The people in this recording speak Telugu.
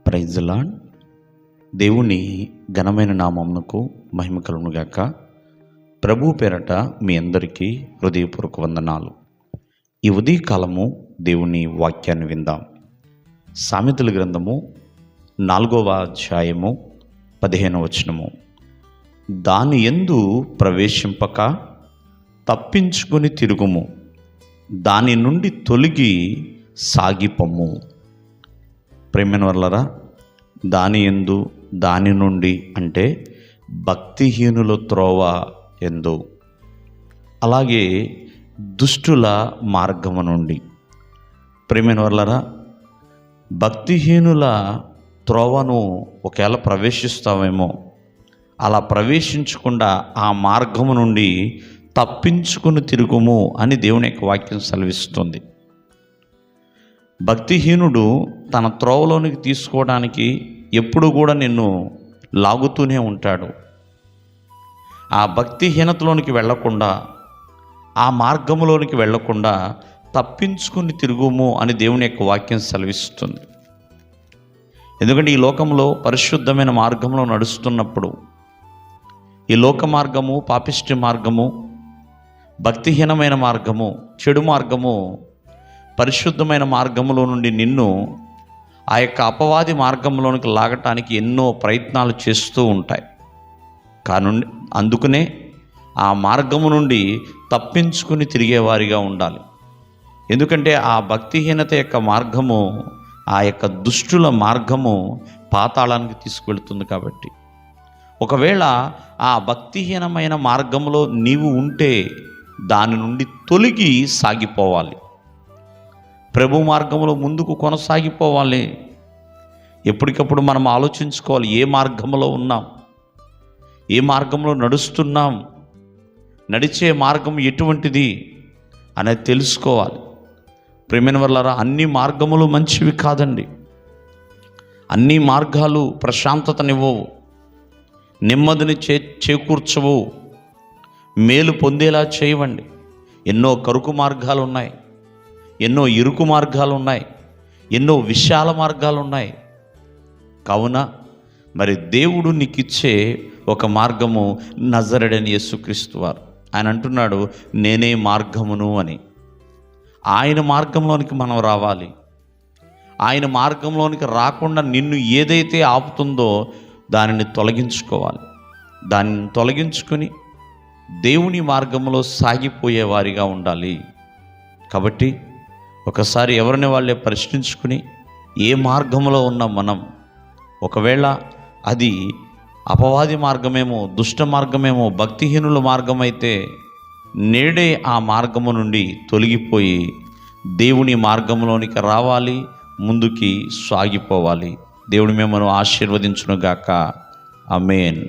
Praise the lord. దేవుని ఘనమైన నామమునకు మహిమ కలుగును గాక. ప్రభు పేరట మీ అందరికీ హృదయపూర్వక వందనాలు. ఈ ఉదయకాలము దేవుని వాక్యాన్ని విందాం. సామెతల గ్రంథము 4వ అధ్యాయము 15వ వచనము. దాని యందు ప్రవేశింపక తప్పించుకొని తిరుగుము, దాని నుండి తొలగి సాగిపొమ్ము. ప్రేమైన వర్లరా, దాని యందు దాని నుండి అంటే భక్తిహీనుల త్రోవ యందు, అలాగే దుష్టుల మార్గము నుండి. ప్రేమైన వర్లరా, భక్తిహీనుల త్రోవను ఒకవేళ ప్రవేశిస్తావేమో, అలా ప్రవేశించకుండా ఆ మార్గము నుండి తప్పించుకుని తిరుగుము అని దేవుని యొక్క వాక్యం సెలవిస్తుంది. భక్తిహీనుడు తన త్రోవలోనికి తీసుకోవడానికి ఎప్పుడు కూడా నిన్ను లాగుతూనే ఉంటాడు. ఆ భక్తిహీనతలోనికి వెళ్లకుండా, ఆ మార్గంలోనికి వెళ్లకుండా తప్పించుకుని తిరుగుము అని దేవుని యొక్క వాక్యం సెలవిస్తుంది. ఎందుకంటే ఈ లోకంలో పరిశుద్ధమైన మార్గంలో నడుస్తున్నప్పుడు ఈ లోక మార్గము, పాపిష్టి మార్గము, భక్తిహీనమైన మార్గము, చెడు మార్గము పరిశుద్ధమైన మార్గంలో నుండి నిన్ను ఆ యొక్క అపవాది మార్గంలోనికి లాగటానికి ఎన్నో ప్రయత్నాలు చేస్తూ ఉంటాయి. అందుకనే ఆ మార్గము నుండి తప్పించుకుని తిరిగేవారిగా ఉండాలి. ఎందుకంటే ఆ భక్తిహీనత యొక్క మార్గము, ఆ యొక్క దుష్టుల మార్గము పాతాళానికి తీసుకువెళ్తుంది. కాబట్టి ఒకవేళ ఆ భక్తిహీనమైన మార్గంలో నీవు ఉంటే దాని నుండి తొలగి సాగిపోవాలి. ప్రభు మార్గంలో ముందుకు కొనసాగిపోవాలి. ఎప్పటికప్పుడు మనం ఆలోచించుకోవాలి, ఏ మార్గంలో ఉన్నాం, ఏ మార్గంలో నడుస్తున్నాం, నడిచే మార్గం ఎటువంటిది అనేది తెలుసుకోవాలి. ప్రేమైన వర్లారా, అన్ని మార్గములు మంచివి కాదండి. అన్ని మార్గాలు ప్రశాంతతనివ్వవు, నెమ్మదిని చేకూర్చవు, మేలు పొందేలా చేయవండి. ఎన్నో కరుకు మార్గాలు ఉన్నాయి, ఎన్నో ఇరుకు మార్గాలు ఉన్నాయి, ఎన్నో విశాల మార్గాలు ఉన్నాయి. కావున మరి దేవుడు నీకు ఇచ్చే ఒక మార్గము నజరేయుడైన యేసుక్రీస్తు వారు. ఆయన అంటున్నాడు, నేనే మార్గమును అని. ఆయన మార్గంలోనికి మనం రావాలి. ఆయన మార్గంలోనికి రాకుండా నిన్ను ఏదైతే ఆపుతుందో దానిని తొలగించుకోవాలి. దానిని తొలగించుకొని దేవుని మార్గంలో సాగిపోయేవారిగా ఉండాలి. కాబట్టి ఒకసారి ఎవరిని వాళ్ళే ప్రశ్నించుకుని, ఏ మార్గంలో ఉన్నాం మనం? ఒకవేళ అది అపవాది మార్గమేమో, దుష్ట మార్గమేమో, భక్తిహీనుల మార్గం అయితే నేడే ఆ మార్గము నుండి తొలగిపోయి దేవుని మార్గంలోనికి రావాలి, ముందుకి సాగిపోవాలి. దేవుడు మిమ్మల్ని ఆశీర్వదించును గాక. ఆమేన్.